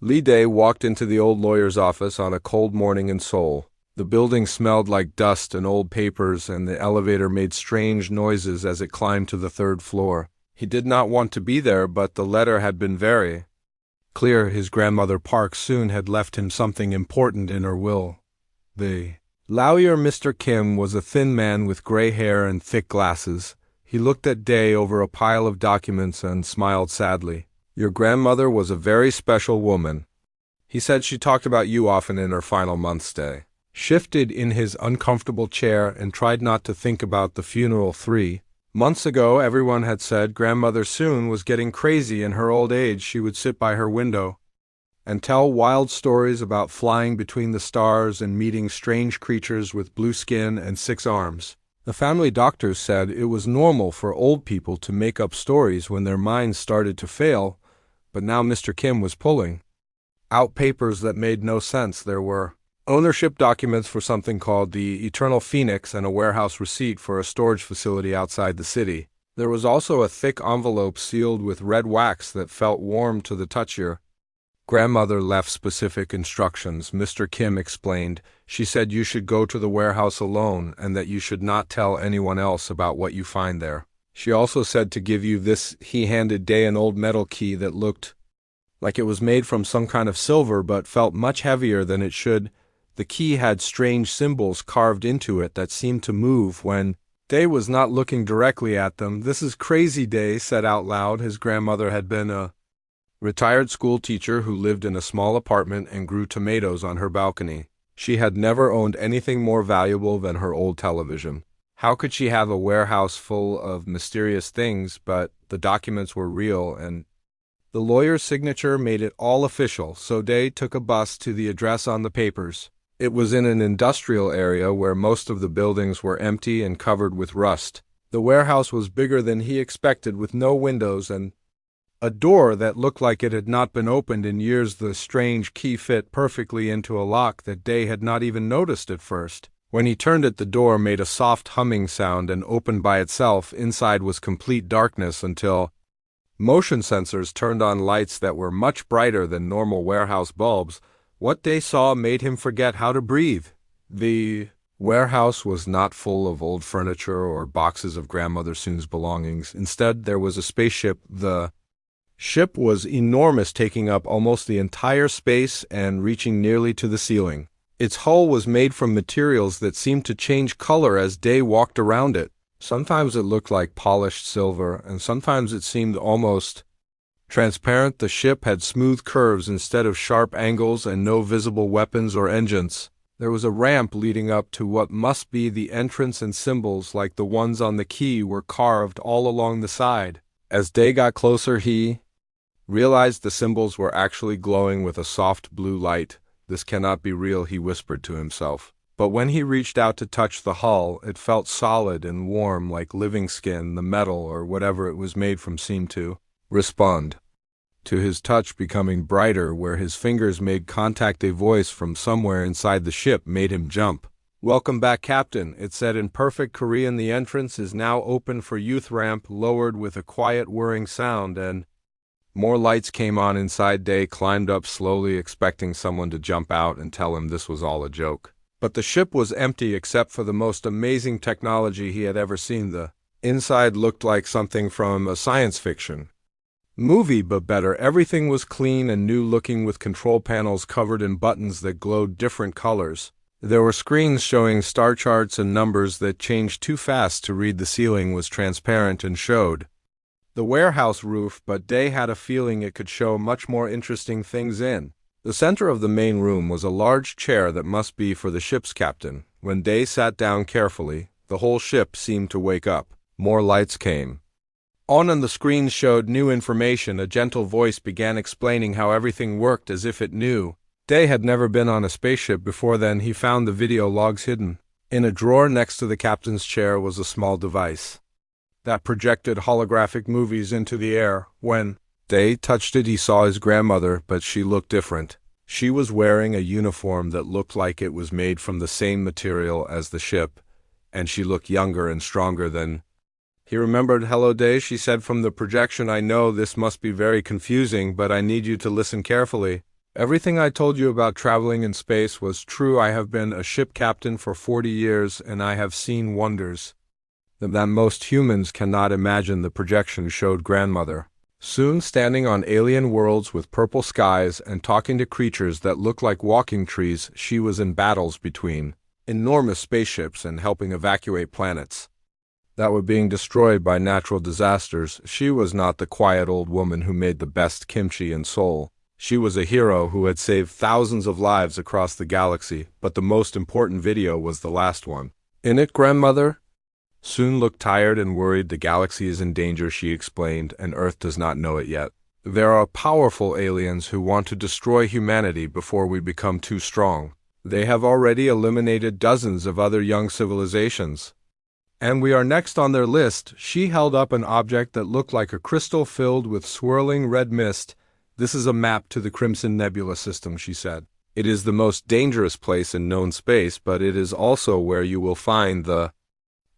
Day walked into the old lawyer's office on a cold morning in Seoul. The building smelled like dust and old papers, and the elevator made strange noises as it climbed to the third floor. He did not want to be there, but the letter had been very clear. His grandmother Park Soon had left him something important in her will. The lawyer, Mr. Kim, was a thin man with gray hair and thick glasses. He looked at Day over a pile of documents and smiled sadly. "Your grandmother was a very special woman." He said she talked about you often in her final months, Day. Shifted in his uncomfortable chair and tried not to think about the funeral 3 months ago. Everyone had said Grandmother Soon was getting crazy in her old age. She would sit by her window and tell wild stories about flying between the stars and meeting strange creatures with blue skin and 6 arms. The family doctors said it was normal for old people to make up stories when their minds started to fail, but now Mr. Kim was pulling out papers that made no sense. There were ownership documents for something called the Eternal Phoenix and a warehouse receipt for a storage facility outside the city. There was also a thick envelope sealed with red wax that felt warm to the touch. Your grandmother left specific instructions, Mr. Kim explained. She said you should go to the warehouse alone and that you should not tell anyone else about what you find there. She also said to give you this. He handed Day an old metal key that looked like it was made from some kind of silver but felt much heavier than it should. The key had strange symbols carved into it that seemed to move when Day was not looking directly at them. "This is crazy," Day said out loud. His grandmother had been a retired school teacher who lived in a small apartment and grew tomatoes on her balcony. She had never owned anything more valuable than her old television. How could she have a warehouse full of mysterious things? But the documents were real, and the lawyer's signature made it all official, so Day took a bus to the address on the papers. It was in an industrial area where most of the buildings were empty and covered with rust. The warehouse was bigger than he expected, with no windows and a door that looked like it had not been opened in years. The strange key fit perfectly into a lock that Day had not even noticed at first. When he turned it, the door made a soft humming sound and opened by itself. Inside was complete darkness until motion sensors turned on lights that were much brighter than normal warehouse bulbs. What Day saw made him forget how to breathe. The warehouse was not full of old furniture or boxes of Grandmother Soon's belongings. Instead, there was a spaceship. The ship was enormous, taking up almost the entire space and reaching nearly to the ceiling. Its hull was made from materials that seemed to change color as Day walked around it. Sometimes it looked like polished silver, and sometimes it seemed almost transparent. The ship had smooth curves instead of sharp angles and no visible weapons or engines. There was a ramp leading up to what must be the entrance, and symbols like the ones on the key were carved all along the side. As Day got closer, he realized the symbols were actually glowing with a soft blue light. "This cannot be real," he whispered to himself. But when he reached out to touch the hull, it felt solid and warm like living skin. The metal, or whatever it was made from, seemed to respond to his touch, becoming brighter. Where his fingers made contact, a voice from somewhere inside the ship made him jump. "Welcome back, Captain," it said in perfect Korean. "The entrance is now open for youth." Ramp lowered with a quiet whirring sound, and more lights came on inside. Day climbed up slowly, expecting someone to jump out and tell him this was all a joke. But the ship was empty except for the most amazing technology he had ever seen. The inside looked like something from a science fiction movie, but better. Everything was clean and new-looking, with control panels covered in buttons that glowed different colors. There were screens showing star charts and numbers that changed too fast to read. The ceiling was transparent and showed the warehouse roof, but Day had a feeling it could show much more interesting things. In the center of the main room was a large chair that must be for the ship's captain. When Day sat down carefully, the whole ship seemed to wake up. More lights came on, and the screens showed new information. A gentle voice began explaining how everything worked as if it knew. Day had never been on a spaceship before then. He found the video logs hidden in a drawer next to the captain's chair. Was a small device that projected holographic movies into the air. When Day touched it, he saw his grandmother, but she looked different. She was wearing a uniform that looked like it was made from the same material as the ship, and she looked younger and stronger than he remembered. "Hello, Day," she said from the projection. "I know this must be very confusing, but I need you to listen carefully." Everything I told you about traveling in space was true. I have been a ship captain for 40 years, and I have seen wonders that most humans cannot imagine, the projection showed grandmother. Soon, standing on alien worlds with purple skies and talking to creatures that looked like walking trees, she was in battles between enormous spaceships and helping evacuate planets that were being destroyed by natural disasters. She was not the quiet old woman who made the best kimchi in Seoul. She was a hero who had saved thousands of lives across the galaxy, but the most important video was the last one. In it, grandmother soon looked tired and worried. The galaxy is in danger, she explained, and Earth does not know it yet. There are powerful aliens who want to destroy humanity before we become too strong. They have already eliminated dozens of other young civilizations, and we are next on their list. She held up an object that looked like a crystal filled with swirling red mist. This is a map to the Crimson Nebula system, she said. It is the most dangerous place in known space, but it is also where you will find the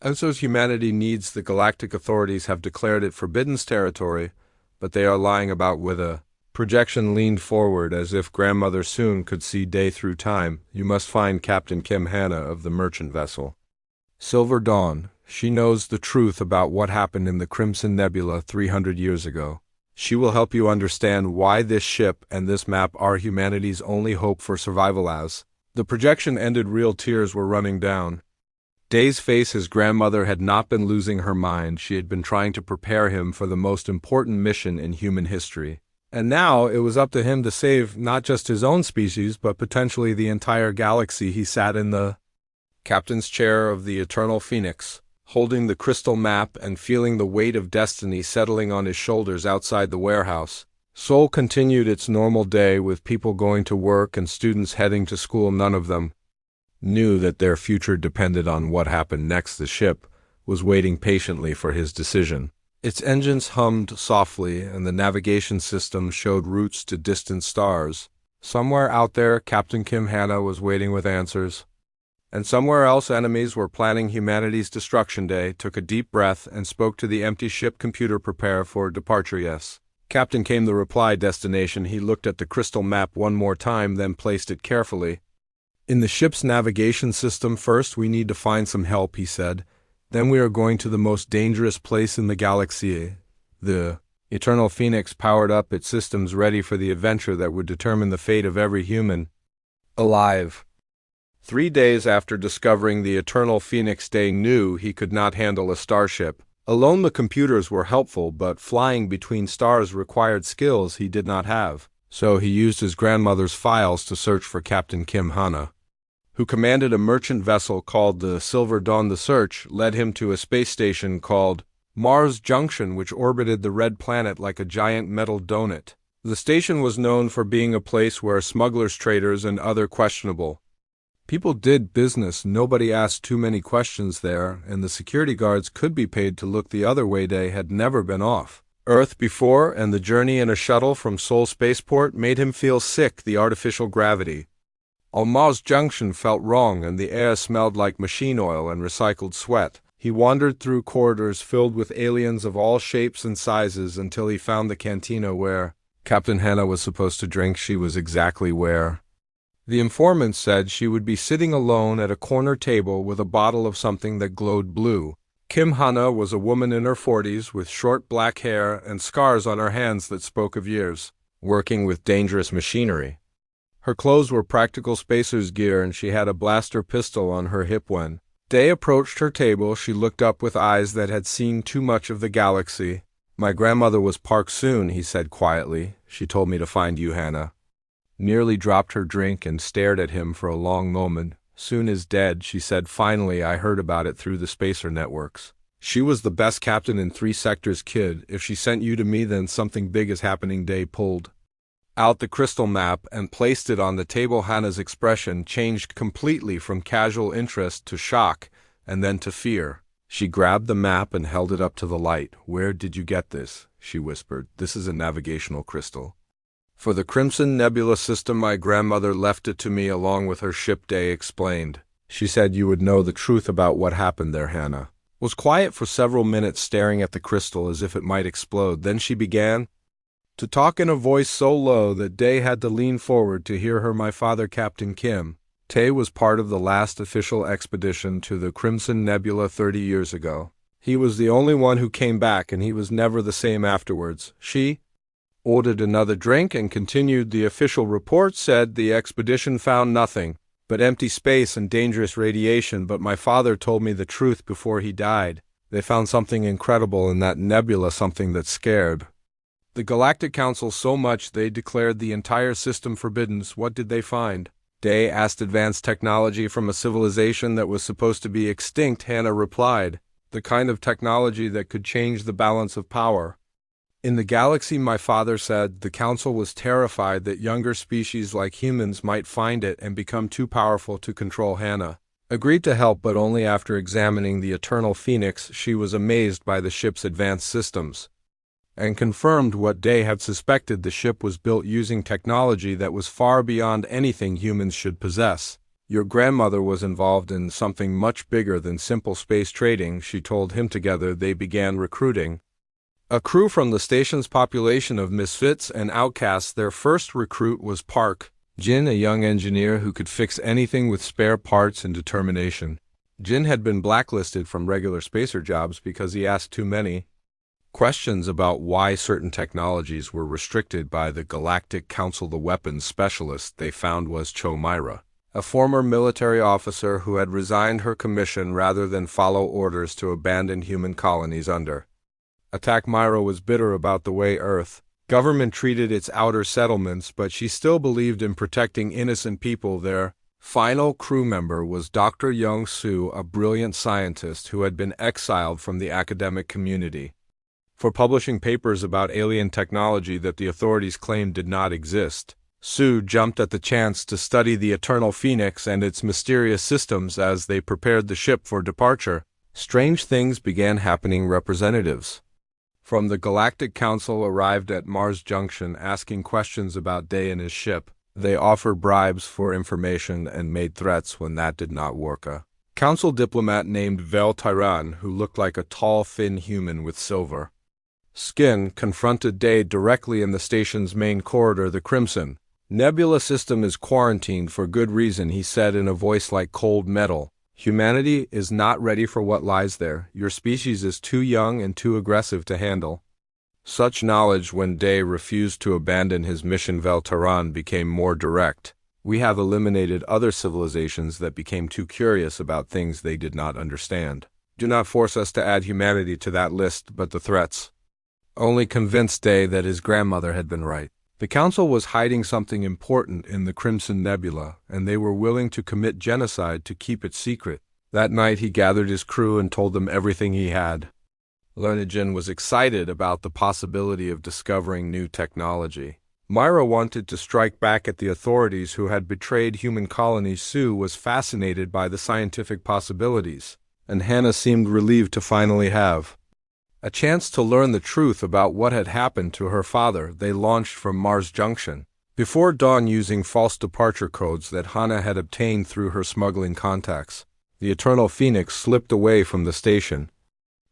answers humanity needs. The galactic authorities have declared it forbidden territory, but they are lying about with a projection leaned forward as if grandmother soon could see day through time. You must find Captain Kim Hanna of the merchant vessel Silver Dawn. She knows the truth about what happened in the Crimson Nebula 300 years ago. She will help you understand why this ship and this map are humanity's only hope for survival. As the projection ended, real tears were running down Day's face. His grandmother had not been losing her mind. She had been trying to prepare him for the most important mission in human history. And now it was up to him to save not just his own species, but potentially the entire galaxy. He sat in the captain's chair of the Eternal Phoenix, holding the crystal map and feeling the weight of destiny settling on his shoulders outside the warehouse. Seoul continued its normal day, with people going to work and students heading to school. None of them knew that their future depended on what happened next. The ship was waiting patiently for his decision. Its engines hummed softly, and the navigation system showed routes to distant stars. Somewhere out there, Captain Kim Hanna was waiting with answers. And somewhere else, enemies were planning humanity's destruction. Day took a deep breath and spoke to the empty ship computer. Prepare for departure. Yes, Captain, came the reply. Destination. He looked at the crystal map one more time, then placed it carefully in the ship's navigation system. First, we need to find some help, he said. Then we are going to the most dangerous place in the galaxy. The Eternal Phoenix powered up its systems, ready for the adventure that would determine the fate of every human alive. 3 days after discovering the Eternal Phoenix, Day knew he could not handle a starship alone. The computers were helpful, but flying between stars required skills he did not have. So he used his grandmother's files to search for Captain Kim Hanna, who commanded a merchant vessel called the Silver Dawn. The search led him to a space station called Mars Junction, which orbited the red planet like a giant metal donut. The station was known for being a place where smugglers, traders, and other questionable people did business. Nobody asked too many questions there, and the security guards could be paid to look the other way. Day had never been off Earth before, and the journey in a shuttle from Seoul Spaceport made him feel sick. The artificial gravity on Mars Junction felt wrong, and the air smelled like machine oil and recycled sweat. He wandered through corridors filled with aliens of all shapes and sizes until he found the cantina where Captain Hanna was supposed to drink. She was exactly where the informant said she would be, sitting alone at a corner table with a bottle of something that glowed blue. Kim Hanna was a woman in her 40s with short black hair and scars on her hands that spoke of years working with dangerous machinery. Her clothes were practical spacer's gear, and she had a blaster pistol on her hip. When Day approached her table, she looked up with eyes that had seen too much of the galaxy. My grandmother was Park Soon, he said quietly. She told me to find you. Hanna nearly dropped her drink and stared at him for a long moment. Soon is dead, she said finally. I heard about it through the spacer networks. She was the best captain in 3 sectors. Kid, if she sent you to me, then something big is happening. Day pulled out the crystal map and placed it on the table. Hanna's expression changed completely, from casual interest to shock, and then to fear. She grabbed the map and held it up to the light. Where did you get this? She whispered. This is a navigational crystal for the Crimson Nebula system. My grandmother left it to me along with her ship. Day explained. She said you would know the truth about what happened there. Hanna was quiet for several minutes, staring at the crystal as if it might explode. Then she began. To talk in a voice so low that Day had to lean forward to hear her. My father, Captain Kim. Tay was part of the last official expedition to the Crimson Nebula 30 years ago. He was the only one who came back, and he was never the same afterwards. She ordered another drink and continued. The official report said the expedition found nothing but empty space and dangerous radiation, but my father told me the truth before he died. They found something incredible in that nebula, something that scared the Galactic Council so much they declared the entire system forbidden. What did they find? Day asked. Advanced technology from a civilization that was supposed to be extinct. Hannah replied, the kind of technology that could change the balance of power in the galaxy. My father said the council was terrified that younger species like humans might find it and become too powerful to control. Hannah agreed to help, but only after examining the Eternal Phoenix. She was amazed by the ship's advanced systems and confirmed what Day had suspected. The ship was built using technology that was far beyond anything humans should possess. Your grandmother was involved in something much bigger than simple space trading, she told him. Together they began recruiting a crew from the station's population of misfits and outcasts. Their first recruit was Park Jin, a young engineer who could fix anything with spare parts and determination. Jin had been blacklisted from regular spacer jobs because he asked too many questions about why certain technologies were restricted by the Galactic Council. The weapons specialist they found was Cho Myra, a former military officer who had resigned her commission rather than follow orders to abandon human colonies under attack. Myra was bitter about the way Earth government treated its outer settlements, but she still believed in protecting innocent people. Their final crew member was Dr. Young Soo, a brilliant scientist who had been exiled from the academic community for publishing papers about alien technology that the authorities claimed did not exist. Sue jumped at the chance to study the Eternal Phoenix and its mysterious systems. As they prepared the ship for departure, strange things began happening. Representatives from the Galactic Council arrived at Mars Junction asking questions about Day and his ship. They offered bribes for information and made threats when that did not work. A council diplomat named Vel Tyran, who looked like a tall, thin human with silver skin, confronted Day directly in the station's main corridor. The Crimson Nebula system is quarantined for good reason, he said in a voice like cold metal. Humanity is not ready for what lies there. Your species is too young and too aggressive to handle such knowledge. When Day refused to abandon his mission, Veltaran became more direct. We have eliminated other civilizations that became too curious about things they did not understand. Do not force us to add humanity to that list, but the threats only convinced Day that his grandmother had been right. The council was hiding something important in the Crimson Nebula, and they were willing to commit genocide to keep it secret. That night he gathered his crew and told them everything he had learned. Jin was excited about the possibility of discovering new technology. Myra wanted to strike back at the authorities who had betrayed human colonies. Sue was fascinated by the scientific possibilities, and Hannah seemed relieved to finally have a chance to learn the truth about what had happened to her father. They launched from Mars Junction before dawn using false departure codes that Hannah had obtained through her smuggling contacts. The Eternal Phoenix slipped away from the station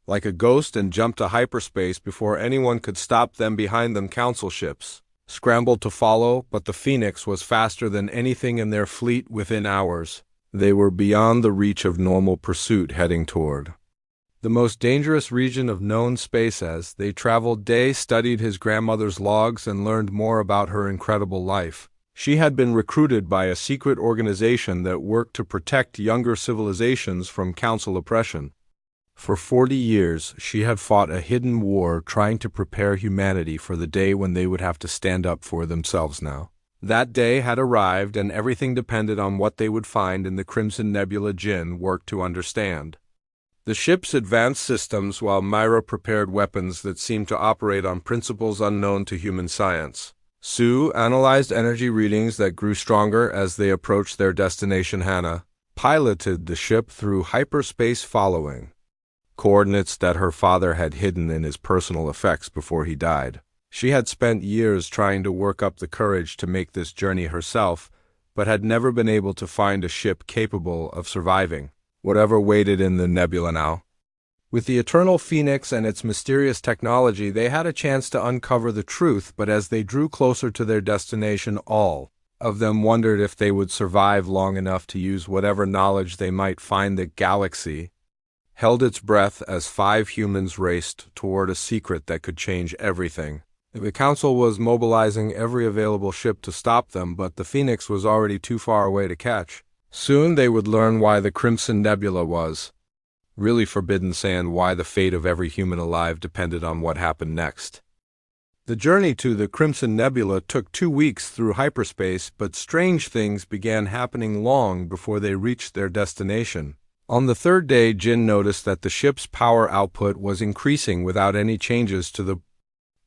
like a ghost and jumped to hyperspace before anyone could stop them. Behind them, council ships scrambled to follow, but the Phoenix was faster than anything in their fleet. Within hours, they were beyond the reach of normal pursuit, heading toward the most dangerous region of known space. As they traveled, Day studied his grandmother's logs and learned more about her incredible life. She had been recruited by a secret organization that worked to protect younger civilizations from council oppression. For 40 years, she had fought a hidden war trying to prepare humanity for the day when they would have to stand up for themselves. Now that day had arrived, and everything depended on what they would find in the Crimson Nebula. Jin worked to understand the ship's advanced systems, while Myra prepared weapons that seemed to operate on principles unknown to human science. Sue analyzed energy readings that grew stronger as they approached their destination. Hannah piloted the ship through hyperspace, following coordinates that her father had hidden in his personal effects before he died. She had spent years trying to work up the courage to make this journey herself, but had never been able to find a ship capable of surviving whatever waited in the nebula. Now, With the Eternal Phoenix and its mysterious technology, they had a chance to uncover the truth, but as they drew closer to their destination, all of them wondered if they would survive long enough to use whatever knowledge they might find. The galaxy held its breath as 5 humans raced toward a secret that could change everything. The Council was mobilizing every available ship to stop them, but the Phoenix was already too far away to catch. Soon they would learn why the Crimson Nebula was really forbidden, and why the fate of every human alive depended on what happened next. The journey to the Crimson Nebula took 2 weeks through hyperspace, but strange things began happening long before they reached their destination. On the 3rd day, Jin noticed that the ship's power output was increasing without any changes to the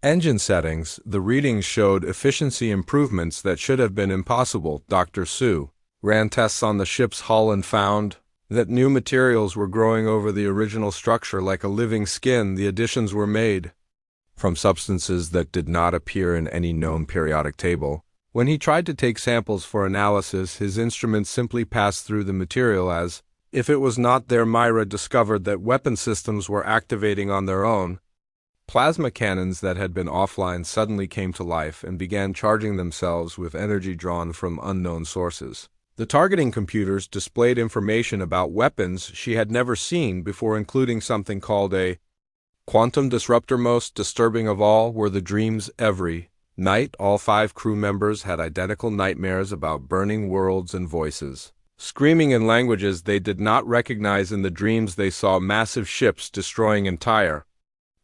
engine settings. The readings showed efficiency improvements that should have been impossible. Dr. Su ran tests on the ship's hull and found that new materials were growing over the original structure like a living skin. The additions were made from substances that did not appear in any known periodic table. When he tried to take samples for analysis, his instruments simply passed through the material as if it was not there. Myra discovered that weapon systems were activating on their own. Plasma cannons that had been offline suddenly came to life and began charging themselves with energy drawn from unknown sources. The targeting computers displayed information about weapons she had never seen before, including something called a quantum disruptor. Most disturbing of all were the dreams. Every night, all 5 crew members had identical nightmares about burning worlds and voices screaming in languages they did not recognize. In the dreams, they saw massive ships destroying entire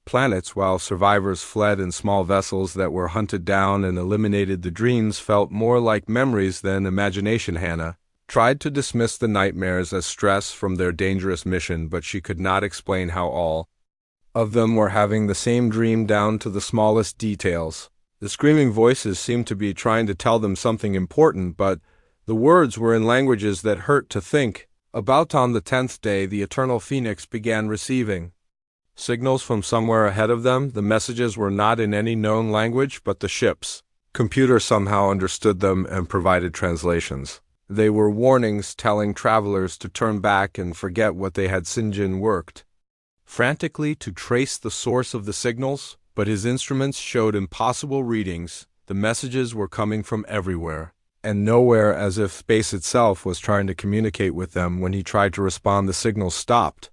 planets while survivors fled in small vessels that were hunted down and eliminated. The dreams felt more like memories than imagination. Hannah tried to dismiss the nightmares as stress from their dangerous mission, but she could not explain how all of them were having the same dream down to the smallest details. The screaming voices seemed to be trying to tell them something important, but the words were in languages that hurt to think about. On the 10th day, the Eternal Phoenix began receiving signals from somewhere ahead of them. The messages were not in any known language, but the ship's computer somehow understood them and provided translations. They were warnings telling travelers to turn back and forget what they had seen. Jin worked frantically to trace the source of the signals, but his instruments showed impossible readings. The messages were coming from everywhere and nowhere, as if space itself was trying to communicate with them. When he tried to respond, the signals stopped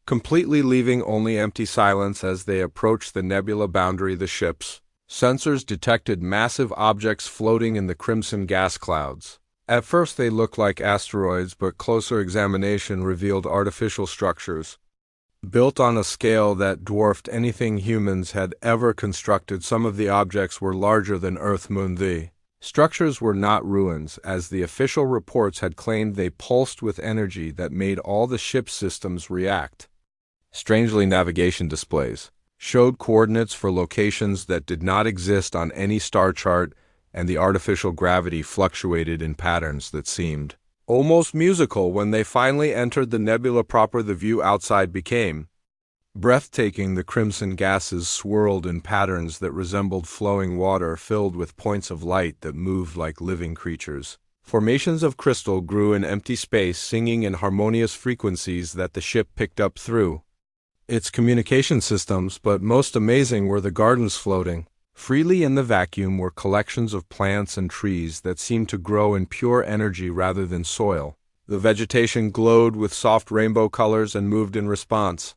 completely, leaving only empty silence. As they approached the nebula boundary, the ship's sensors detected massive objects floating in the crimson gas clouds. At first they looked like asteroids, but closer examination revealed artificial structures built on a scale that dwarfed anything humans had ever constructed. Some of the objects were larger than Earth Moon. The structures were not ruins, as the official reports had claimed. They pulsed with energy that made all the ship's systems react. Strangely, navigation displays showed coordinates for locations that did not exist on any star chart, and the artificial gravity fluctuated in patterns that seemed almost musical. When they finally entered the nebula proper, the view outside became breathtaking. The crimson gases swirled in patterns that resembled flowing water filled with points of light that moved like living creatures. Formations of crystal grew in empty space, singing in harmonious frequencies that the ship picked up through its communication systems. But most amazing were the gardens. Floating freely in the vacuum were collections of plants and trees that seemed to grow in pure energy rather than soil. The vegetation glowed with soft rainbow colors and moved in response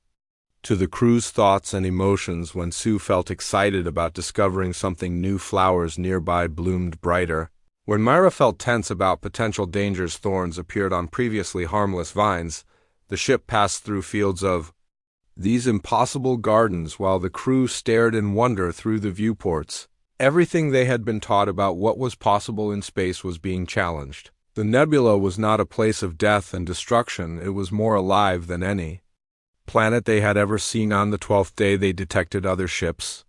to the crew's thoughts and emotions. When Sue felt excited about discovering something new, flowers nearby bloomed brighter. When Myra felt tense about potential dangers, thorns appeared on previously harmless vines. The ship passed through fields of these impossible gardens while the crew stared in wonder through the viewports. Everything they had been taught about what was possible in space was being challenged. The nebula was not a place of death and destruction. It was more alive than any planet they had ever seen. On the 12th day, they detected other ships.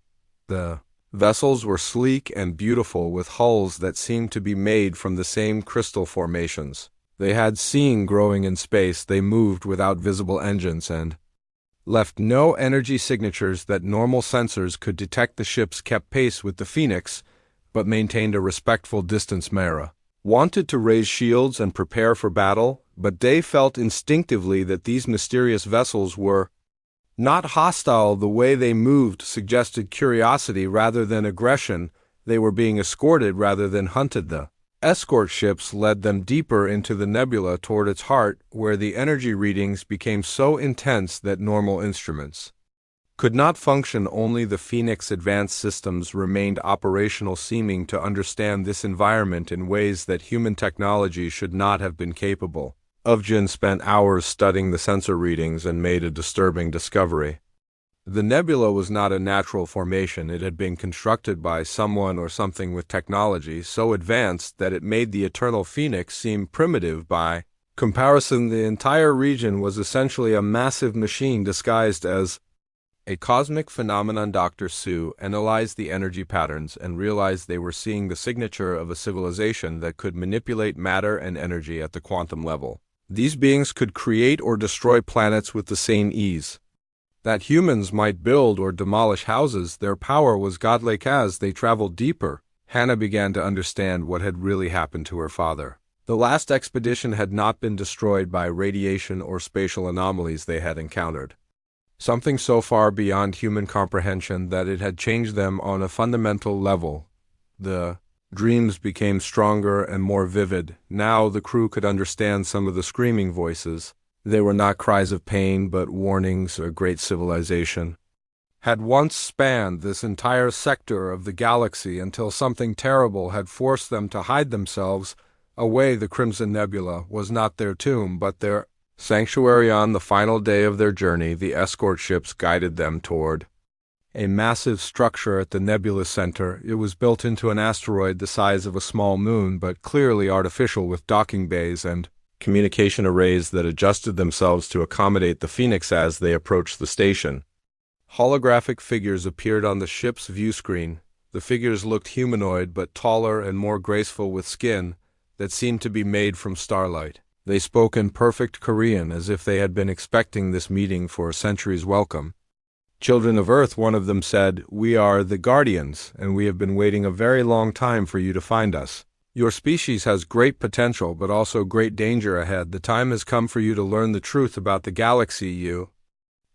The vessels were sleek and beautiful, with hulls that seemed to be made from the same crystal formations they had seen growing in space. They moved without visible engines and left no energy signatures that normal sensors could detect. The ships kept pace with the Phoenix, but maintained a respectful distance. Myra wanted to raise shields and prepare for battle, but they felt instinctively that these mysterious vessels were Not hostile, the way they moved suggested curiosity rather than aggression. They were being escorted rather than hunted. The escort ships led them deeper into the nebula toward its heart, where the energy readings became so intense that normal instruments could not function. Only the Phoenix advanced systems remained operational, seeming to understand this environment in ways that human technology should not have been capable. Uvjin spent hours studying the sensor readings and made a disturbing discovery. The nebula was not a natural formation. It had been constructed by someone or something with technology so advanced that it made the eternal Phoenix seem primitive by comparison. The entire region was essentially a massive machine disguised as a cosmic phenomenon. Dr. Su analyzed the energy patterns and realized they were seeing the signature of a civilization that could manipulate matter and energy at the quantum level. These beings could create or destroy planets with the same ease that humans might build or demolish houses. Their power was godlike. As they traveled deeper, Hannah began to understand what had really happened to her father. The last expedition had not been destroyed by radiation or spatial anomalies they had encountered. Something so far beyond human comprehension that it had changed them on a fundamental level. The dreams became stronger and more vivid. Now the crew could understand some of the screaming voices. They were not cries of pain, but warnings. A great civilization had once spanned this entire sector of the galaxy until something terrible had forced them to hide themselves away. The Crimson Nebula was not their tomb, but their sanctuary. On the final day of their journey, the escort ships guided them toward a massive structure at the nebula's center. It was built into an asteroid the size of a small moon, but clearly artificial, with docking bays and communication arrays that adjusted themselves to accommodate the Phoenix as they approached the station. Holographic figures appeared on the ship's view screen. The figures looked humanoid, but taller and more graceful, with skin that seemed to be made from starlight. They spoke in perfect Korean, as if they had been expecting this meeting for centuries. Welcome, children of Earth, one of them said. We are the Guardians, and we have been waiting a very long time for you to find us. Your species has great potential, but also great danger ahead. The time has come for you to learn the truth about the galaxy. You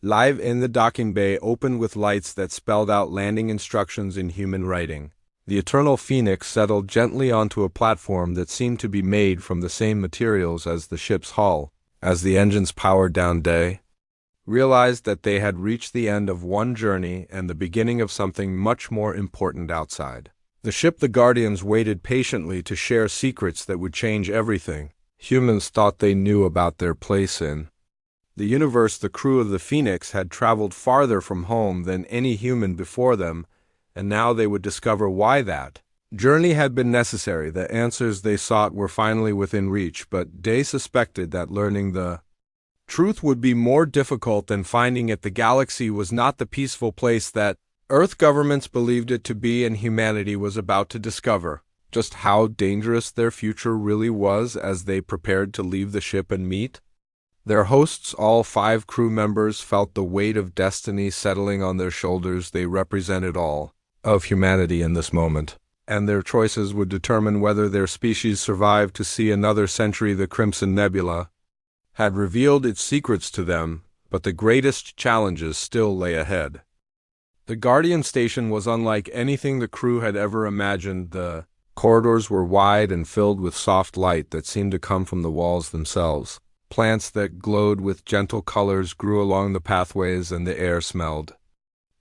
live in the docking bay opened with lights that spelled out landing instructions in human writing. The eternal Phoenix settled gently onto a platform that seemed to be made from the same materials as the ship's hull. As the engines powered down, they realized that they had reached the end of one journey and the beginning of something much more important outside. The ship, the Guardians, waited patiently to share secrets that would change everything. Humans thought they knew about their place in the universe. The crew of the Phoenix had traveled farther from home than any human before them, and now they would discover why that journey had been necessary. The answers they sought were finally within reach, but they suspected that learning the truth would be more difficult than finding it. The galaxy was not the peaceful place that Earth governments believed it to be, and humanity was about to discover just how dangerous their future really was as they prepared to leave the ship and meet their hosts. All 5 crew members felt the weight of destiny settling on their shoulders. They represented all of humanity in this moment, and their choices would determine whether their species survived to see another century. The Crimson Nebula had revealed its secrets to them, but the greatest challenges still lay ahead. The Guardian station was unlike anything the crew had ever imagined. The corridors were wide and filled with soft light that seemed to come from the walls themselves. Plants that glowed with gentle colors grew along the pathways, and the air smelled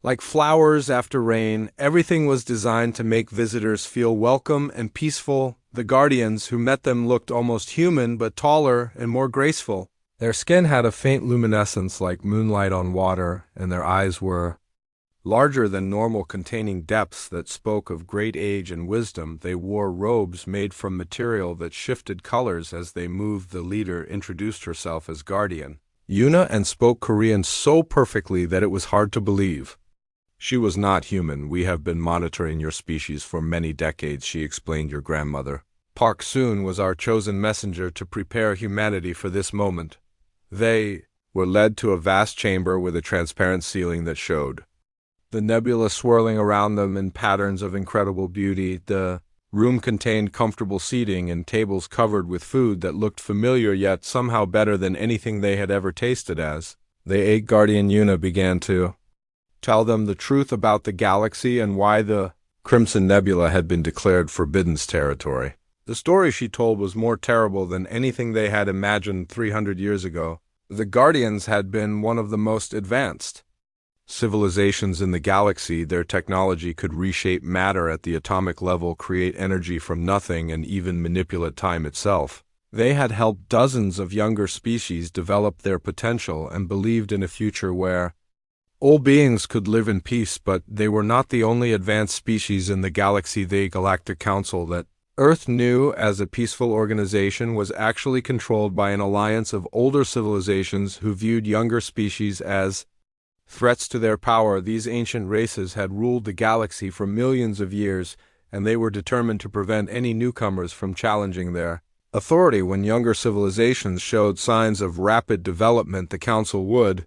like flowers after rain. Everything was designed to make visitors feel welcome and peaceful. The Guardians who met them looked almost human, but taller and more graceful. Their skin had a faint luminescence like moonlight on water, and their eyes were larger than normal, containing depths that spoke of great age and wisdom. They wore robes made from material that shifted colors as they moved. The leader introduced herself as Guardian Yuna and spoke Korean so perfectly that it was hard to believe. She was not human. We have been monitoring your species for many decades, she explained. Your grandmother, Park Soon, was our chosen messenger to prepare humanity for this moment. They were led to a vast chamber with a transparent ceiling that showed the nebula swirling around them in patterns of incredible beauty. The room contained comfortable seating and tables covered with food that looked familiar, yet somehow better than anything they had ever tasted. As The 8 Guardian Una began to tell them the truth about the galaxy and why the Crimson Nebula had been declared Forbidden's territory. The story she told was more terrible than anything they had imagined 300 years ago. The Guardians had been one of the most advanced civilizations in the galaxy. Their technology could reshape matter at the atomic level, create energy from nothing, and even manipulate time itself. They had helped dozens of younger species develop their potential and believed in a future where all beings could live in peace, but they were not the only advanced species in the galaxy. The Galactic Council that Earth knew as a peaceful organization was actually controlled by an alliance of older civilizations who viewed younger species as threats to their power. These ancient races had ruled the galaxy for millions of years, and they were determined to prevent any newcomers from challenging their authority. When younger civilizations showed signs of rapid development, the Council would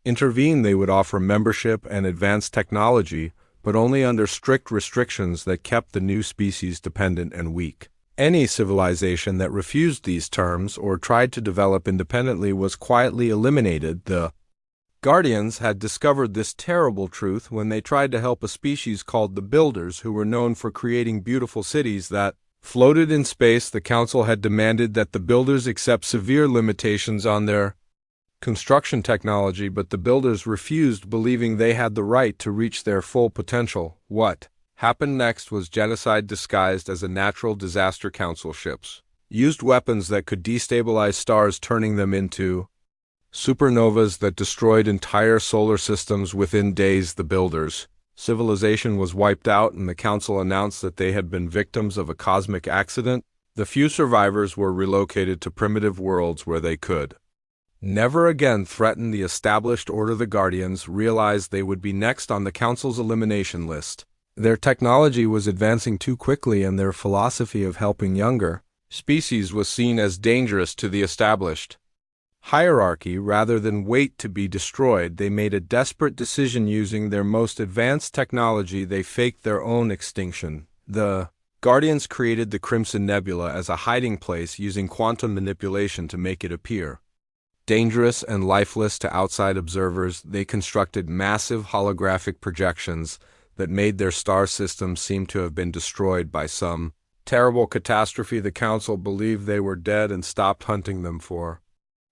intervene. They would offer membership and advanced technology, but only under strict restrictions that kept the new species dependent and weak. Any civilization that refused these terms or tried to develop independently was quietly eliminated. The Guardians had discovered this terrible truth when they tried to help a species called the Builders, who were known for creating beautiful cities that floated in space. The Council had demanded that the Builders accept severe limitations on their construction technology, but the Builders refused, believing they had the right to reach their full potential. What happened next was genocide disguised as a natural disaster. Council ships used weapons that could destabilize stars, turning them into supernovas that destroyed entire solar systems within days. The Builders' civilization was wiped out, and the Council announced that they had been victims of a cosmic accident. The few survivors were relocated to primitive worlds where they could never again threaten the established order. The Guardians realized they would be next on the Council's elimination list. Their technology was advancing too quickly, and their philosophy of helping younger species was seen as dangerous to the established hierarchy. Rather than wait to be destroyed, they made a desperate decision. Using their most advanced technology, they faked their own extinction. The Guardians created the Crimson Nebula as a hiding place, using quantum manipulation to make it appear dangerous and lifeless to outside observers. They constructed massive holographic projections that made their star system seem to have been destroyed by some terrible catastrophe. The Council believed they were dead and stopped hunting them for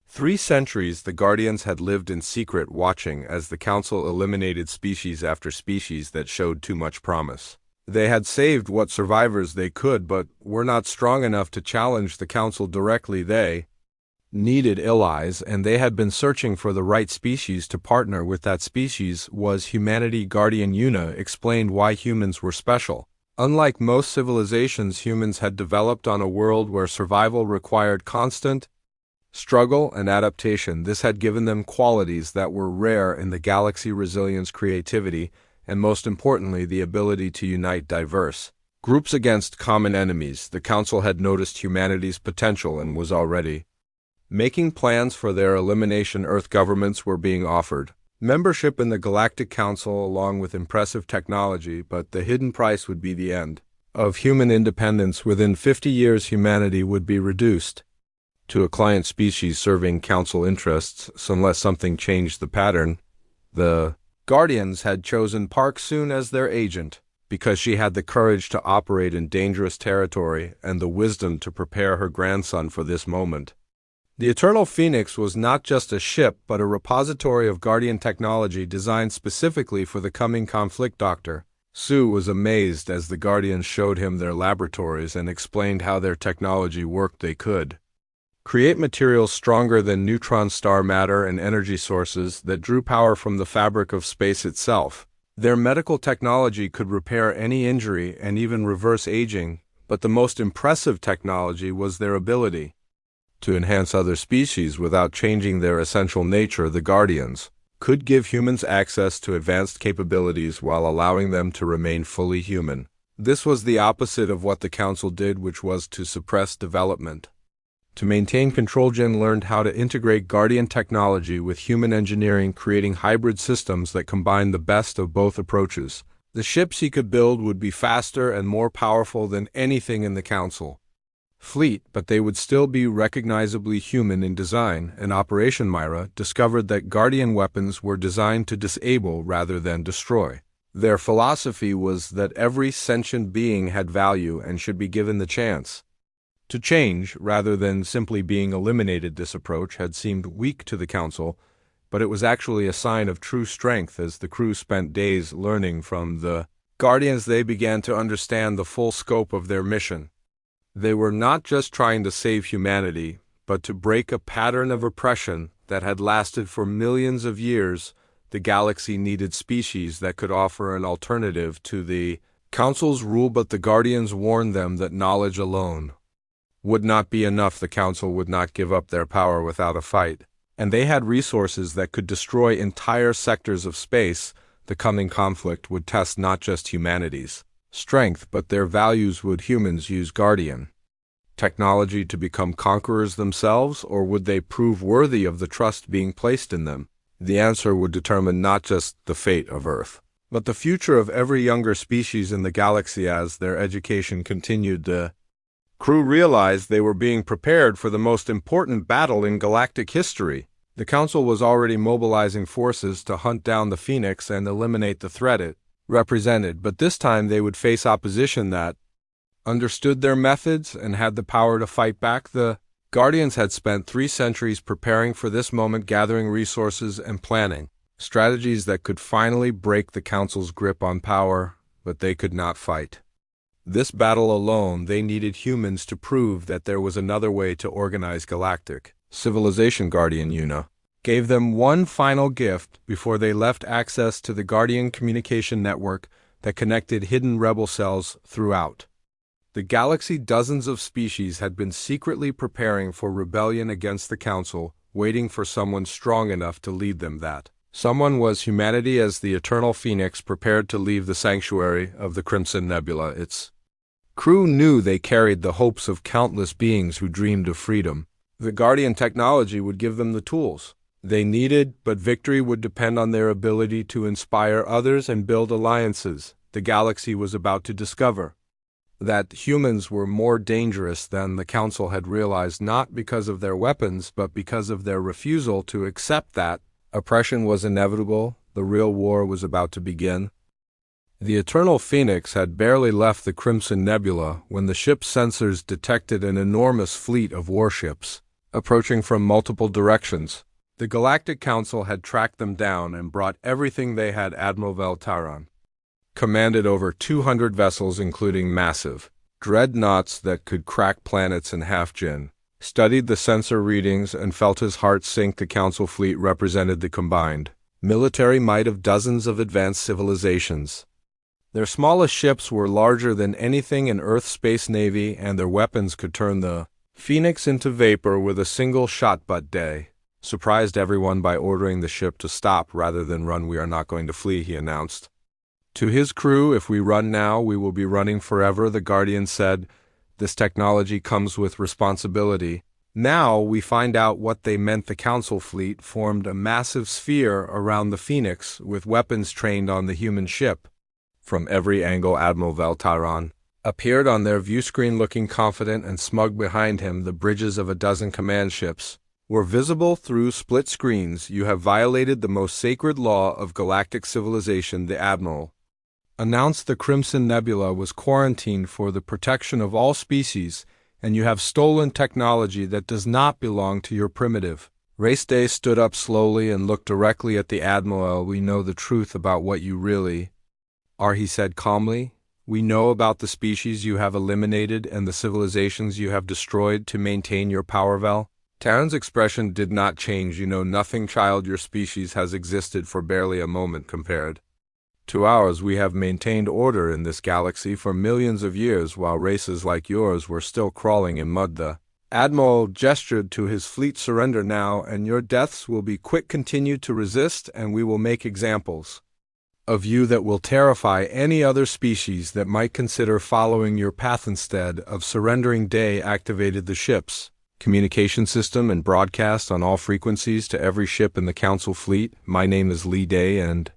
3 centuries. The Guardians had lived in secret, watching as the Council eliminated species after species that showed too much promise. They had saved what survivors they could, but were not strong enough to challenge the Council directly. They needed allies, and they had been searching for the right species to partner with. That species was humanity. Guardian Una explained why humans were special. Unlike most civilizations, humans had developed on a world where survival required constant struggle and adaptation. This had given them qualities that were rare in the galaxy: resilience, creativity, and most importantly, the ability to unite diverse groups against common enemies. The Council had noticed humanity's potential and was already making plans for their elimination. Earth governments were being offered membership in the Galactic Council along with impressive technology, but the hidden price would be the end of human independence. Within 50 years, humanity would be reduced to a client species serving Council interests, unless something changed the pattern. The Guardians had chosen Park Soon as their agent because she had the courage to operate in dangerous territory and the wisdom to prepare her grandson for this moment. The Eternal Phoenix was not just a ship, but a repository of Guardian technology designed specifically for the coming conflict. Dr. Sue was amazed as the Guardians showed him their laboratories and explained how their technology worked. They could create materials stronger than neutron star matter and energy sources that drew power from the fabric of space itself. Their medical technology could repair any injury and even reverse aging, but the most impressive technology was their ability to enhance other species without changing their essential nature. The Guardians could give humans access to advanced capabilities while allowing them to remain fully human. This was the opposite of what the Council did, which was to suppress development. To maintain control, Jen learned how to integrate Guardian technology with human engineering, creating hybrid systems that combined the best of both approaches. The ships he could build would be faster and more powerful than anything in the Council fleet, but they would still be recognizably human in design, and Operation Myra discovered that Guardian weapons were designed to disable rather than destroy. Their philosophy was that every sentient being had value and should be given the chance to change rather than simply being eliminated. This approach had seemed weak to the Council, but it was actually a sign of true strength. As the crew spent days learning from the Guardians, they began to understand the full scope of their mission. They were not just trying to save humanity, but to break a pattern of oppression that had lasted for millions of years. The galaxy needed species that could offer an alternative to the Council's rule, but the Guardians warned them that knowledge alone would not be enough. The Council would not give up their power without a fight, and they had resources that could destroy entire sectors of space. The coming conflict would test not just humanity's strength, but their values. Would humans use Guardian technology to become conquerors themselves, or would they prove worthy of the trust being placed in them? The answer would determine not just the fate of Earth, but the future of every younger species in the galaxy. As their education continued, the crew realized they were being prepared for the most important battle in galactic history. The Council was already mobilizing forces to hunt down the Phoenix and eliminate the threat it represented, but this time they would face opposition that understood their methods and had the power to fight back. The Guardians had spent 3 centuries preparing for this moment, gathering resources and planning strategies that could finally break the Council's grip on power, but they could not fight this battle alone. They needed humans to prove that there was another way to organize galactic civilization. Guardian Una gave them one final gift before they left: access to the Guardian communication network that connected hidden rebel cells throughout the galaxy. Dozens of species had been secretly preparing for rebellion against the Council, waiting for someone strong enough to lead them. That someone was humanity. As the Eternal Phoenix prepared to leave the sanctuary of the Crimson Nebula, its crew knew they carried the hopes of countless beings who dreamed of freedom. The Guardian technology would give them the tools they needed, but victory would depend on their ability to inspire others and build alliances. The galaxy was about to discover that humans were more dangerous than the Council had realized, not because of their weapons, but because of their refusal to accept that oppression was inevitable. The real war was about to begin. The Eternal Phoenix had barely left the Crimson Nebula when the ship's sensors detected an enormous fleet of warships approaching from multiple directions. The Galactic Council had tracked them down and brought everything they had. Admiral Veltaran commanded over 200 vessels, including massive dreadnoughts that could crack planets in half. Jin studied the sensor readings and felt his heart sink. The Council fleet represented the combined military might of dozens of advanced civilizations. Their smallest ships were larger than anything in Earth's space navy, and their weapons could turn the Phoenix into vapor with a single shot. But Day surprised everyone by ordering the ship to stop rather than run. "We are not going to flee," he announced to his crew. "If we run now, we will be running forever," the Guardian said. "This technology comes with responsibility." Now we find out what they meant. The Council fleet formed a massive sphere around the Phoenix, with weapons trained on the human ship. From every angle, Admiral Veltaran appeared on their viewscreen, looking confident and smug. Behind him, the bridges of a dozen command ships were visible through split screens. "You have violated the most sacred law of galactic civilization," the Admiral announced. "The Crimson Nebula was quarantined for the protection of all species, and you have stolen technology that does not belong to your primitive race." Day stood up slowly and looked directly at the Admiral. "We know the truth about what you really are," he said calmly. "We know about the species you have eliminated and the civilizations you have destroyed to maintain your power." Terran's expression did not change. "You know nothing, child. Your species has existed for barely a moment compared to ours. We have maintained order in this galaxy for millions of years, while races like yours were still crawling in mud." The Admiral gestured to his fleet. "Surrender now, and your deaths will be quick. Continue to resist, and we will make examples of you that will terrify any other species that might consider following your path instead of surrendering." Day activated the ship's communication system and broadcast on all frequencies to every ship in the Council fleet. "My name is Lee Day, and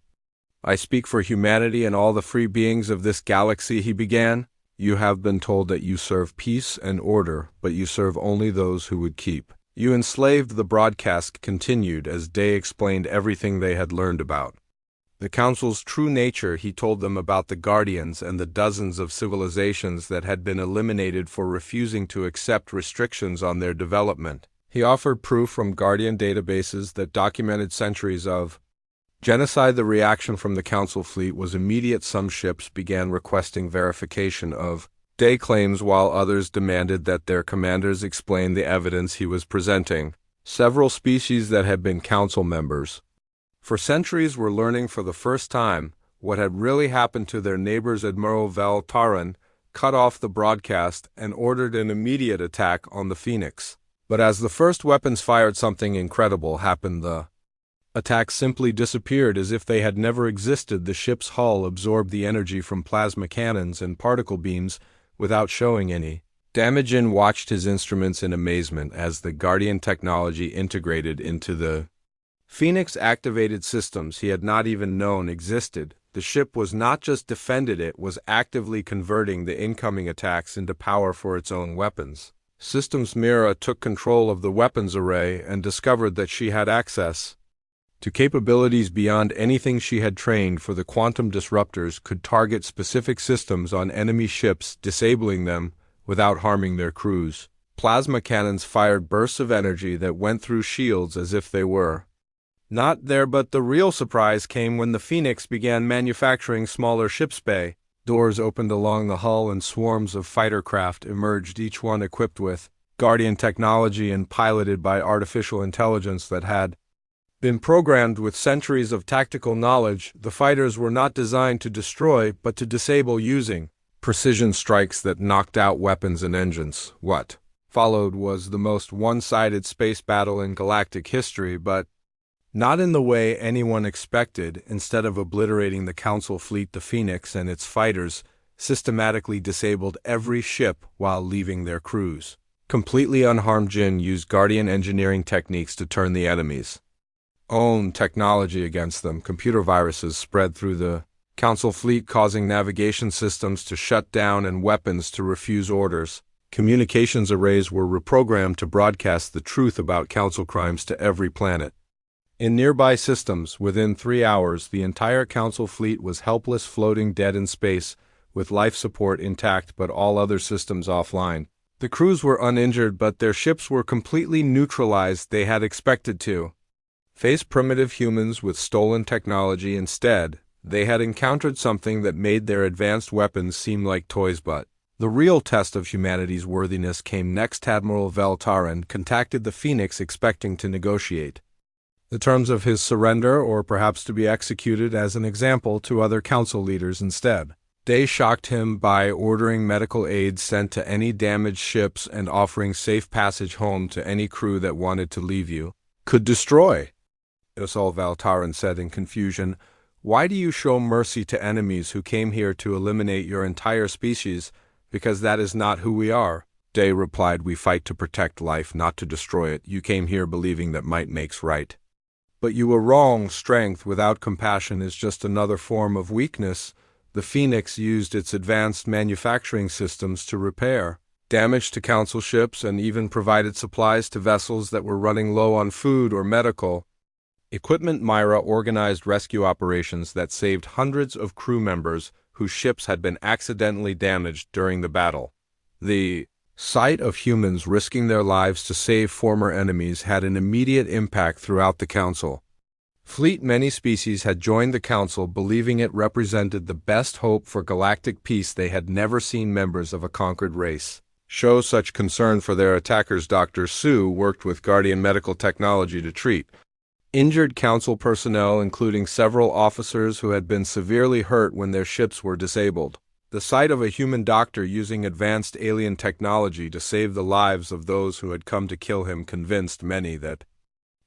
I speak for humanity and all the free beings of this galaxy," he began. You have been told that you serve peace and order, but you serve only those who would keep. You enslaved. The broadcast continued as Day explained everything they had learned about the Council's true nature. He told them about the Guardians and the dozens of civilizations that had been eliminated for refusing to accept restrictions on their development. He offered proof from Guardian databases that documented centuries of genocide. The reaction from the Council fleet was immediate. Some ships began requesting verification of Day claims, while others demanded that their commanders explain the evidence he was presenting. Several species that had been Council members for centuries were learning for the first time what had really happened to their neighbors. Admiral Valtaran cut off the broadcast and ordered an immediate attack on the Phoenix. But as the first weapons fired, something incredible happened. The attack simply disappeared as if they had never existed. The ship's hull absorbed the energy from plasma cannons and particle beams without showing any damage. In watched his instruments in amazement as the Guardian technology integrated into the Phoenix activated systems he had not even known existed. The ship was not just defended, it was actively converting the incoming attacks into power for its own weapons systems. Mira took control of the weapons array and discovered that she had access to capabilities beyond anything she had trained for. The quantum disruptors could target specific systems on enemy ships, disabling them without harming their crews. Plasma cannons fired bursts of energy that went through shields as if they were not there. But the real surprise came when the Phoenix began manufacturing smaller ships. Bay doors opened along the hull and swarms of fighter craft emerged, each one equipped with Guardian technology and piloted by artificial intelligence that had been programmed with centuries of tactical knowledge. The fighters were not designed to destroy, but to disable, using precision strikes that knocked out weapons and engines. What followed was the most one-sided space battle in galactic history, but not in the way anyone expected. Instead of obliterating the Council fleet, the Phoenix and its fighters systematically disabled every ship while leaving their crews completely unharmed. Jin used Guardian engineering techniques to turn the enemy's own technology against them. Computer viruses spread through the Council fleet, causing navigation systems to shut down and weapons to refuse orders. Communications arrays were reprogrammed to broadcast the truth about Council crimes to every planet in nearby systems. Within 3 hours, the entire Council fleet was helpless, floating dead in space, with life support intact but all other systems offline. The crews were uninjured, but their ships were completely neutralized. They had expected to face primitive humans with stolen technology. Instead, they had encountered something that made their advanced weapons seem like toys. But the real test of humanity's worthiness came next. Admiral Valtaran contacted the Phoenix, expecting to negotiate the terms of his surrender, or perhaps to be executed as an example to other Council leaders. Instead, Day shocked him by ordering medical aid sent to any damaged ships and offering safe passage home to any crew that wanted to leave. You could destroy us all, Valtaran said in confusion. Why do you show mercy to enemies who came here to eliminate your entire species? Because that is not who we are. Day replied, we fight to protect life, not to destroy it. You came here believing that might makes right. But you were wrong. Strength without compassion is just another form of weakness. The Phoenix used its advanced manufacturing systems to repair damage to Council ships and even provided supplies to vessels that were running low on food or medical equipment. Myra organized rescue operations that saved hundreds of crew members whose ships had been accidentally damaged during the battle. The sight of humans risking their lives to save former enemies had an immediate impact throughout the Council fleet. Many species had joined the Council, believing it represented the best hope for galactic peace. They had never seen members of a conquered race show such concern for their attackers. Dr. Su worked with Guardian medical technology to treat injured Council personnel, including several officers who had been severely hurt when their ships were disabled. The sight of a human doctor using advanced alien technology to save the lives of those who had come to kill him convinced many that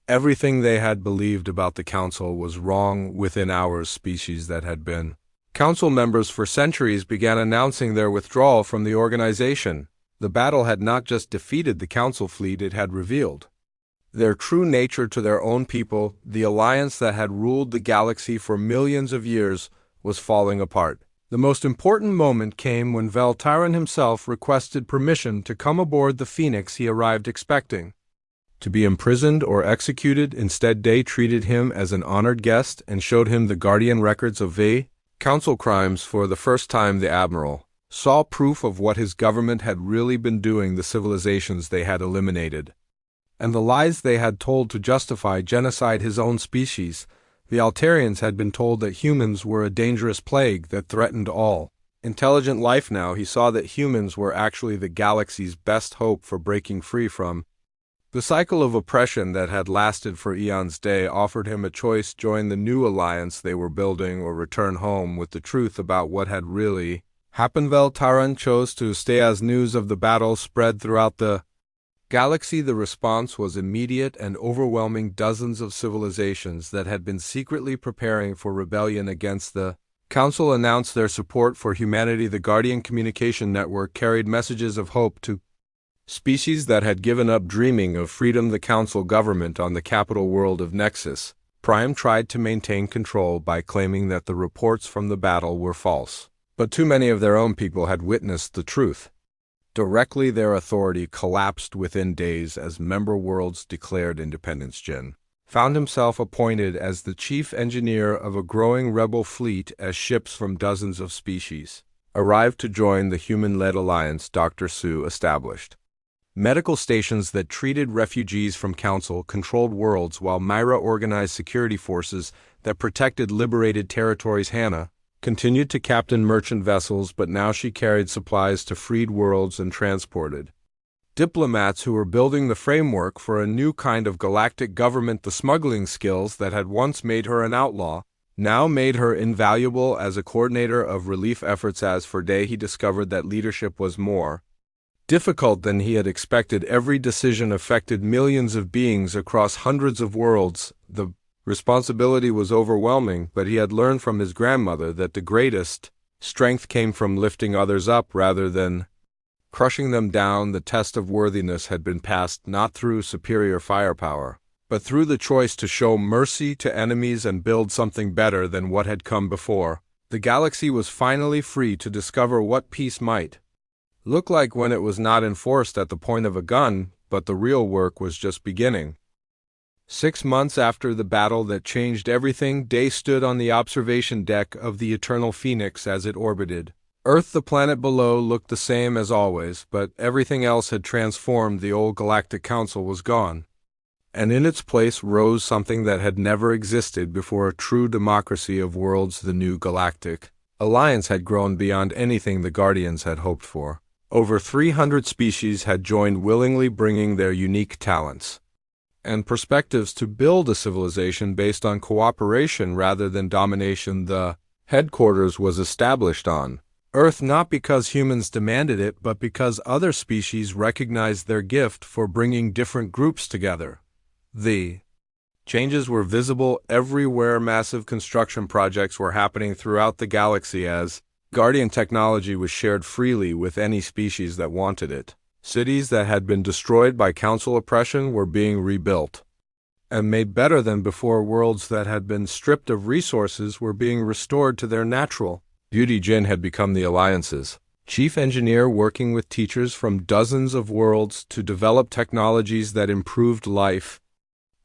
everything they had believed about the Council was wrong. Within hours, species that had been Council members for centuries began announcing their withdrawal from the organization. The battle had not just defeated the Council fleet, it had revealed their true nature to their own people. The alliance that had ruled the galaxy for millions of years was falling apart. The most important moment came when Veltyron himself requested permission to come aboard the Phoenix he arrived expecting. To be imprisoned or executed, instead they treated him as an honored guest and showed him the Guardian records of the Council crimes. For the first time the Admiral saw proof of what his government had really been doing, the civilizations they had eliminated, and the lies they had told to justify genocide his own species. The Altarians had been told that humans were a dangerous plague that threatened all intelligent life. Now he saw that humans were actually the galaxy's best hope for breaking free from the cycle of oppression that had lasted for eons. Day offered him a choice: join the new alliance they were building or return home with the truth about what had really happened. Veltyron chose to stay. As news of the battle spread throughout the galaxy, the response was immediate and overwhelming. Dozens of civilizations that had been secretly preparing for rebellion against the Council announced their support for humanity. The Guardian communication network carried messages of hope to species that had given up dreaming of freedom. The Council government on the capital world of Nexus Prime tried to maintain control by claiming that the reports from the battle were false, but too many of their own people had witnessed the truth directly. Their authority collapsed within days as member worlds declared independence. Jin found himself appointed as the chief engineer of a growing rebel fleet as ships from dozens of species arrived to join the human-led alliance Dr. Su established medical stations that treated refugees from Council-controlled worlds, while Myra organized security forces that protected liberated territories. Hannah continued to captain merchant vessels, but now she carried supplies to freed worlds and transported diplomats who were building the framework for a new kind of galactic government. The smuggling skills that had once made her an outlaw now made her invaluable as a coordinator of relief efforts. As for Day, he discovered that leadership was more difficult than he had expected. Every decision affected millions of beings across hundreds of worlds. The responsibility was overwhelming, but he had learned from his grandmother that the greatest strength came from lifting others up rather than crushing them down. The test of worthiness had been passed not through superior firepower, but through the choice to show mercy to enemies and build something better than what had come before. The galaxy was finally free to discover what peace might look like when it was not enforced at the point of a gun, but the real work was just beginning. 6 months after the battle that changed everything, Day stood on the observation deck of the Eternal Phoenix as it orbited Earth. The planet below looked the same as always, but everything else had transformed. The old Galactic Council was gone, and in its place rose something that had never existed before: a true democracy of worlds. The new Galactic Alliance had grown beyond anything the Guardians had hoped for. Over 300 species had joined willingly, bringing their unique talents and perspectives to build a civilization based on cooperation rather than domination. The headquarters was established on Earth not because humans demanded it, but because other species recognized their gift for bringing different groups together. The changes were visible everywhere. Massive construction projects were happening throughout the galaxy as Guardian technology was shared freely with any species that wanted it. Cities that had been destroyed by Council oppression were being rebuilt and made better than before. Worlds that had been stripped of resources were being restored to their natural beauty. Jin had become the Alliance's chief engineer, working with teachers from dozens of worlds to develop technologies that improved life.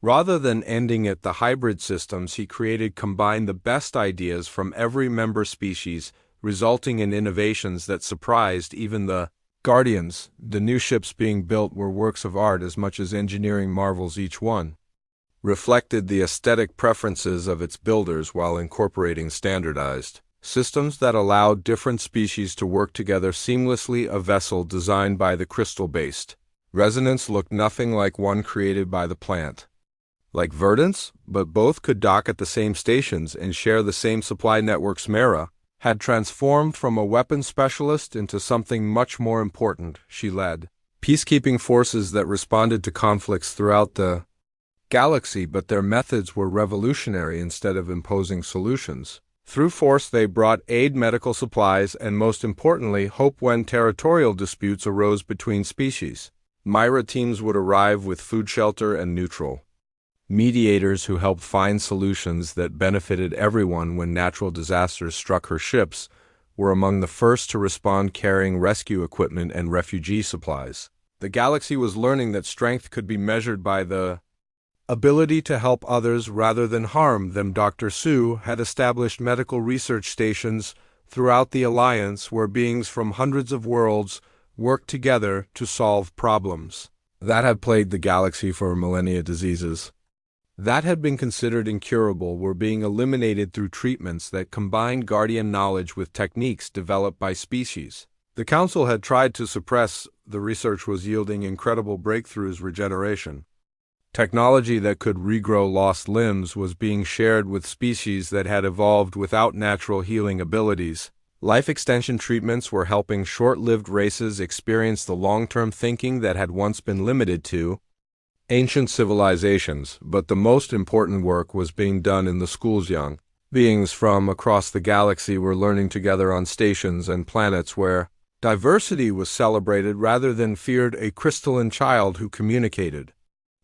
Rather than ending it, the hybrid systems he created combined the best ideas from every member species, resulting in innovations that surprised even the Guardians. The new ships being built were works of art as much as engineering marvels. Each one reflected the aesthetic preferences of its builders while incorporating standardized systems that allowed different species to work together seamlessly. A vessel designed by the crystal-based Resonance looked nothing like one created by the plant like Verdance, but both could dock at the same stations and share the same supply networks. Mara had transformed from a weapons specialist into something much more important. She led peacekeeping forces that responded to conflicts throughout the galaxy, but their methods were revolutionary. Instead of imposing solutions through force, they brought aid, medical supplies, and most importantly, hope. When territorial disputes arose between species, Myra teams would arrive with food, shelter, and neutral mediators who helped find solutions that benefited everyone. When natural disasters struck, her ships were among the first to respond carrying rescue equipment and refugee supplies. The galaxy was learning that strength could be measured by the ability to help others rather than harm them. Dr. Sue had established medical research stations throughout the Alliance where beings from hundreds of worlds worked together to solve problems that had plagued the galaxy for millennia. Diseases that had been considered incurable were being eliminated through treatments that combined Guardian knowledge with techniques developed by species. The Council had tried to suppress the research was yielding incredible breakthroughs. Regeneration technology that could regrow lost limbs was being shared with species that had evolved without natural healing abilities. Life extension treatments were helping short-lived races experience the long-term thinking that had once been limited to ancient civilizations, but the most important work was being done in the schools. Young beings from across the galaxy were learning together on stations and planets where diversity was celebrated rather than feared. A crystalline child who communicated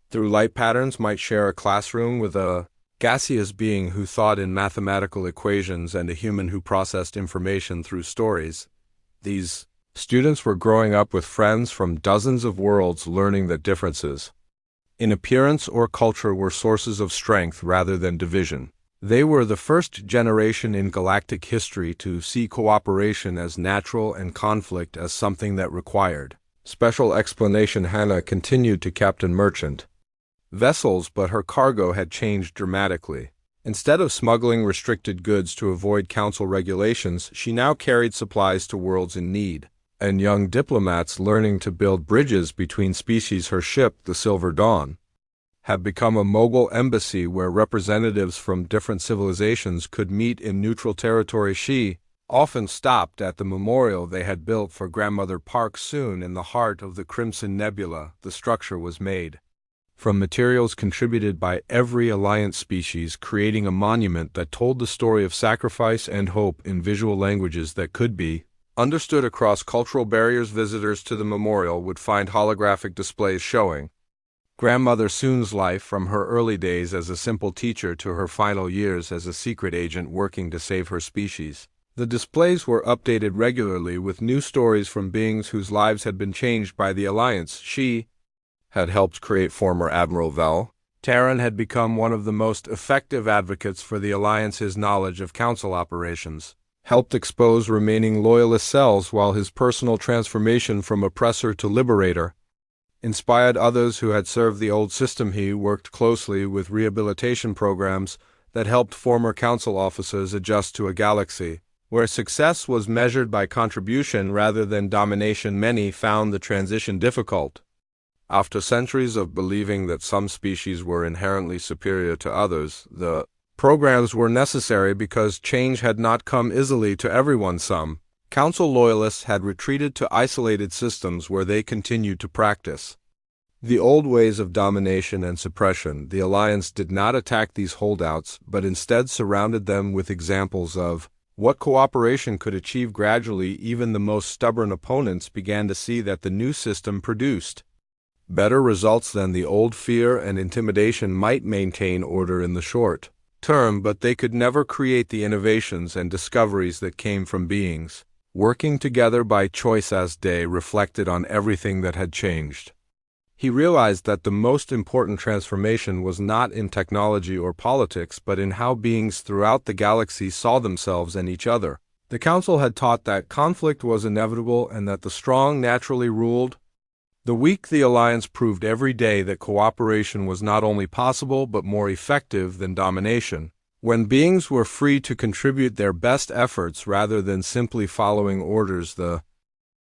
through light patterns might share a classroom with a gaseous being who thought in mathematical equations and a human who processed information through stories. These students were growing up with friends from dozens of worlds, learning that differences in appearance or culture were sources of strength rather than division. They were the first generation in galactic history to see cooperation as natural and conflict as something that required special explanation. Hannah continued to captain merchant vessels, but her cargo had changed dramatically. Instead of smuggling restricted goods to avoid council regulations, she now carried supplies to worlds in need and young diplomats learning to build bridges between species. Her ship, the Silver Dawn, had become a mogul embassy where representatives from different civilizations could meet in neutral territory. She often stopped at the memorial they had built for Grandmother Park. Soon, in the heart of the Crimson Nebula, the structure was made from materials contributed by every Alliance species, creating a monument that told the story of sacrifice and hope in visual languages that could be understood across cultural barriers. Visitors to the memorial would find holographic displays showing Grandmother Soon's life from her early days as a simple teacher to her final years as a secret agent working to save her species. The displays were updated regularly with new stories from beings whose lives had been changed by the Alliance. She had helped create former Admiral Vel. Terran had become one of the most effective advocates for the Alliance. His knowledge of Council operations helped expose remaining Loyalist cells, while his personal transformation from oppressor to liberator inspired others who had served the old system. He worked closely with rehabilitation programs that helped former Council officers adjust to a galaxy where success was measured by contribution rather than domination. Many found the transition difficult. After centuries of believing that some species were inherently superior to others, the programs were necessary because change had not come easily to everyone. Some Council loyalists had retreated to isolated systems where they continued to practice the old ways of domination and suppression. The Alliance did not attack these holdouts, but instead surrounded them with examples of what cooperation could achieve. Gradually, even the most stubborn opponents began to see that the new system produced better results than the old. Fear and intimidation might maintain order in the short term, but they could never create the innovations and discoveries that came from beings working together by choice. As Day reflected on everything that had changed, he realized that the most important transformation was not in technology or politics, but in how beings throughout the galaxy saw themselves and each other. The Council had taught that conflict was inevitable and that the strong naturally ruled the weak. The Alliance proved every day that cooperation was not only possible but more effective than domination. When beings were free to contribute their best efforts rather than simply following orders, the